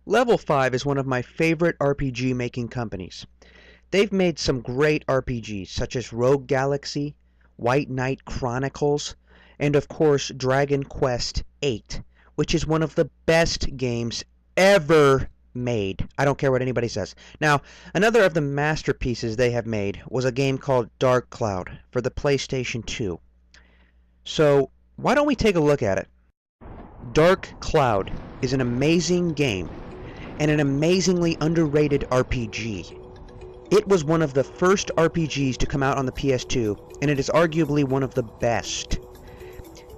Level 5 is one of my favorite RPG making companies. They've made some great RPGs such as Rogue Galaxy, White Knight Chronicles, and of course Dragon Quest VIII, which is one of the best games ever made. I don't care what anybody says. Now, another of the masterpieces they have made was a game called Dark Cloud for the PlayStation 2. So, why don't we take a look at it? Dark Cloud is an amazing game and an amazingly underrated RPG. It was one of the first RPGs to come out on the PS2, and it is arguably one of the best.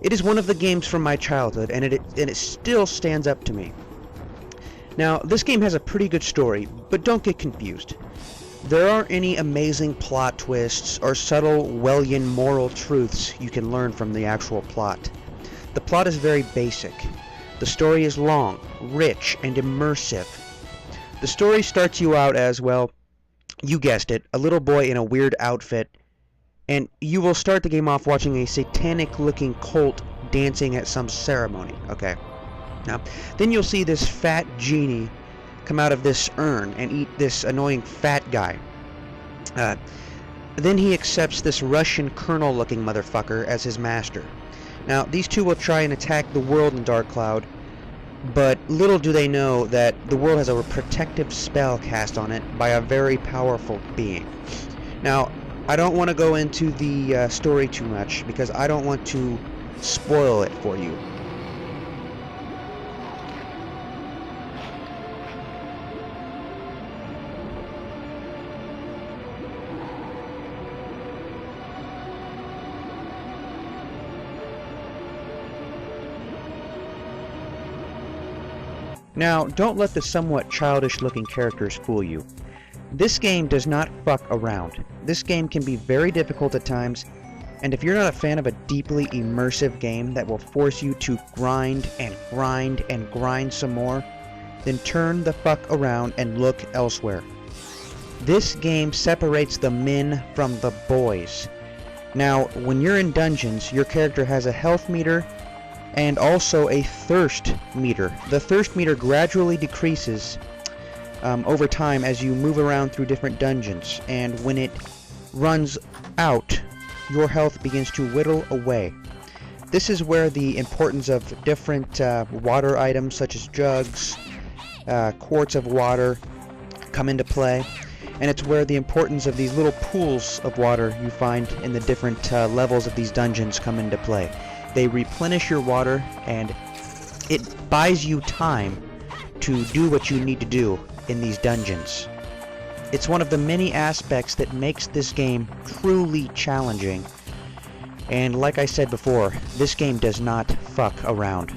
It is one of the games from my childhood, and it still stands up to me. Now, this game has a pretty good story, but don't get confused. There aren't any amazing plot twists or subtle Wellian moral truths you can learn from the actual plot. The plot is very basic. The story is long, rich, and immersive. The story starts you out as, well, you guessed it, a little boy in a weird outfit, and you will start the game off watching a satanic-looking cult dancing at some ceremony, okay? Now, then you'll see this fat genie come out of this urn and eat this annoying fat guy. Then he accepts this Russian colonel-looking motherfucker as his master. Now, these two will try and attack the world in Dark Cloud, but little do they know that the world has a protective spell cast on it by a very powerful being. Now, I don't want to go into the story too much because I don't want to spoil it for you. Now, don't let the somewhat childish-looking characters fool you. This game does not fuck around. This game can be very difficult at times, and if you're not a fan of a deeply immersive game that will force you to grind and grind and grind some more, then turn the fuck around and look elsewhere. This game separates the men from the boys. Now, when you're in dungeons, your character has a health meter and also a thirst meter. The thirst meter gradually decreases over time as you move around through different dungeons, and when it runs out, your health begins to whittle away. This is where the importance of different water items such as jugs, quarts of water come into play, and it's where the importance of these little pools of water you find in the different levels of these dungeons come into play. They replenish your water, and it buys you time to do what you need to do in these dungeons. It's one of the many aspects that makes this game truly challenging. And like I said before, this game does not fuck around.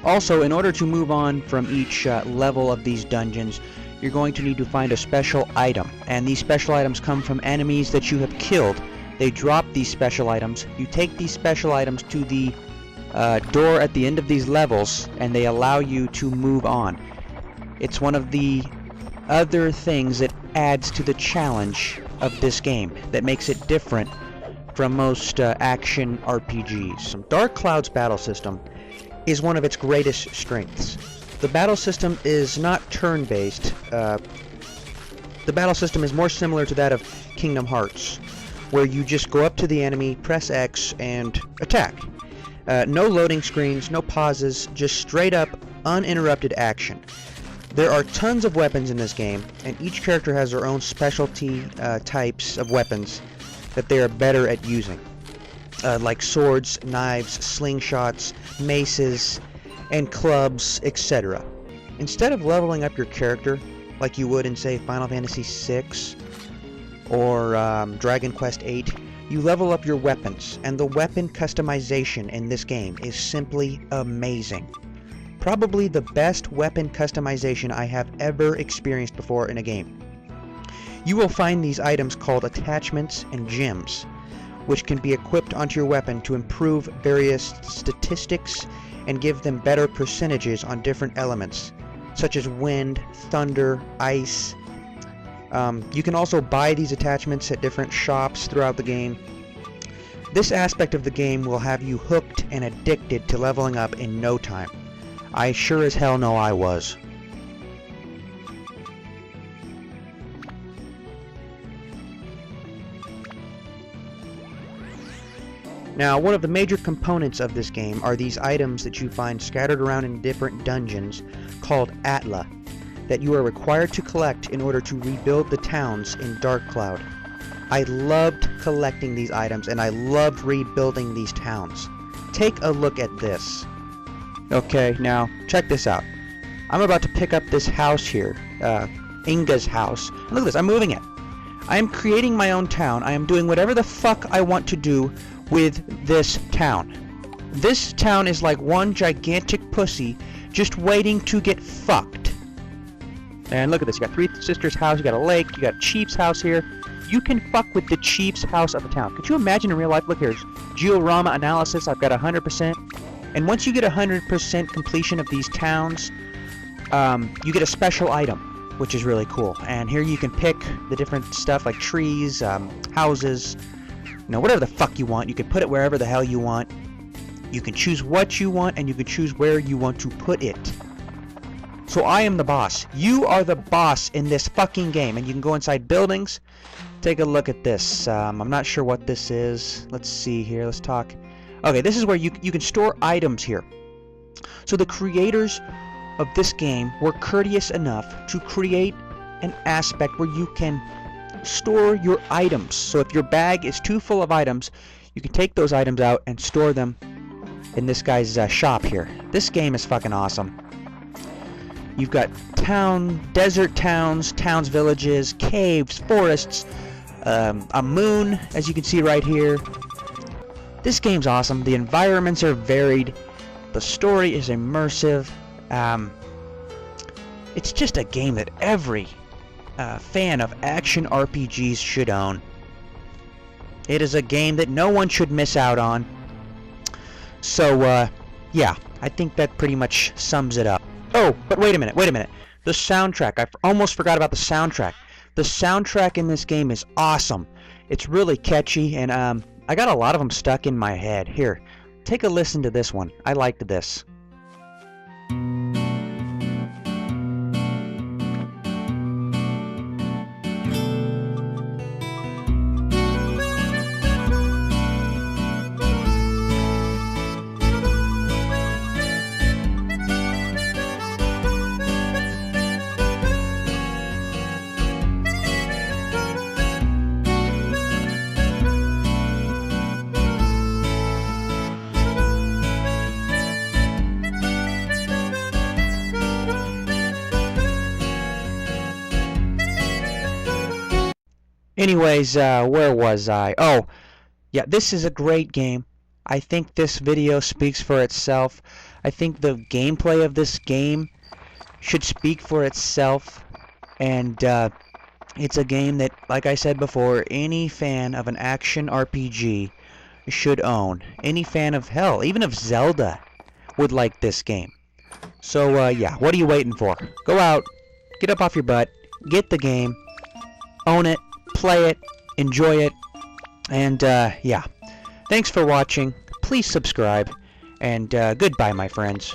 Also, in order to move on from each level of these dungeons, you're going to need to find a special item. And these special items come from enemies that you have killed. They drop these special items. You take these special items to the door at the end of these levels, and they allow you to move on. It's one of the other things that adds to the challenge of this game, that makes it different from most action RPGs. Dark Cloud's battle system is one of its greatest strengths. The battle system is not turn-based. The battle system is more similar to that of Kingdom Hearts, where you just go up to the enemy, press X, and attack. No loading screens, no pauses, just straight up, uninterrupted action. There are tons of weapons in this game, and each character has their own specialty types of weapons that they are better at using. Like swords, knives, slingshots, maces, and clubs, etc. Instead of leveling up your character, like you would in, say, Final Fantasy VI, or Dragon Quest VIII, you level up your weapons, and the weapon customization in this game is simply amazing. Probably the best weapon customization I have ever experienced before in a game. You will find these items called attachments and gems, which can be equipped onto your weapon to improve various statistics and give them better percentages on different elements, such as wind, thunder, ice. You can also buy these attachments at different shops throughout the game. This aspect of the game will have you hooked and addicted to leveling up in no time. I sure as hell know I was. Now, one of the major components of this game are these items that you find scattered around in different dungeons called Atla, that you are required to collect in order to rebuild the towns in Dark Cloud. I loved collecting these items, and I loved rebuilding these towns. Take a look at this. Okay, now, check this out. I'm about to pick up this house here, Inga's house. And look at this, I'm moving it. I am creating my own town. I am doing whatever the fuck I want to do with this town. This town is like one gigantic pussy just waiting to get fucked. And look at this, you got Three Sisters' house, you got a lake, you got Chief's house here. You can fuck with the Chief's house of the town. Could you imagine in real life? Look, here's Georama analysis, I've got 100%. And once you get 100% completion of these towns, you get a special item, which is really cool. And here you can pick the different stuff like trees, houses, you know, whatever the fuck you want. You can put it wherever the hell you want. You can choose what you want, and you can choose where you want to put it. So I am the boss. You are the boss in this fucking game, and you can go inside buildings. Take a look at this. I'm not sure what this is. Let's see here. Let's talk. Okay, this is where you can store items here. So the creators of this game were courteous enough to create an aspect where you can store your items. So if your bag is too full of items, you can take those items out and store them in this guy's shop here. This game is fucking awesome. You've got desert towns, villages, caves, forests, a moon, as you can see right here. This game's awesome. The environments are varied. The story is immersive. It's just a game that every fan of action RPGs should own. It is a game that no one should miss out on. So, yeah, I think that pretty much sums it up. Oh, but wait a minute. The soundtrack. I almost forgot about the soundtrack. The soundtrack in this game is awesome. It's really catchy, and I got a lot of them stuck in my head. Here, take a listen to this one. I liked this. Anyways, where was I? Oh, yeah, this is a great game. I think this video speaks for itself. I think the gameplay of this game should speak for itself. And it's a game that, like I said before, any fan of an action RPG should own. Any fan of, hell, even of Zelda would like this game. So, yeah, what are you waiting for? Go out, get up off your butt, get the game, own it, play it, enjoy it, and yeah. Thanks for watching. Please subscribe, and goodbye, my friends.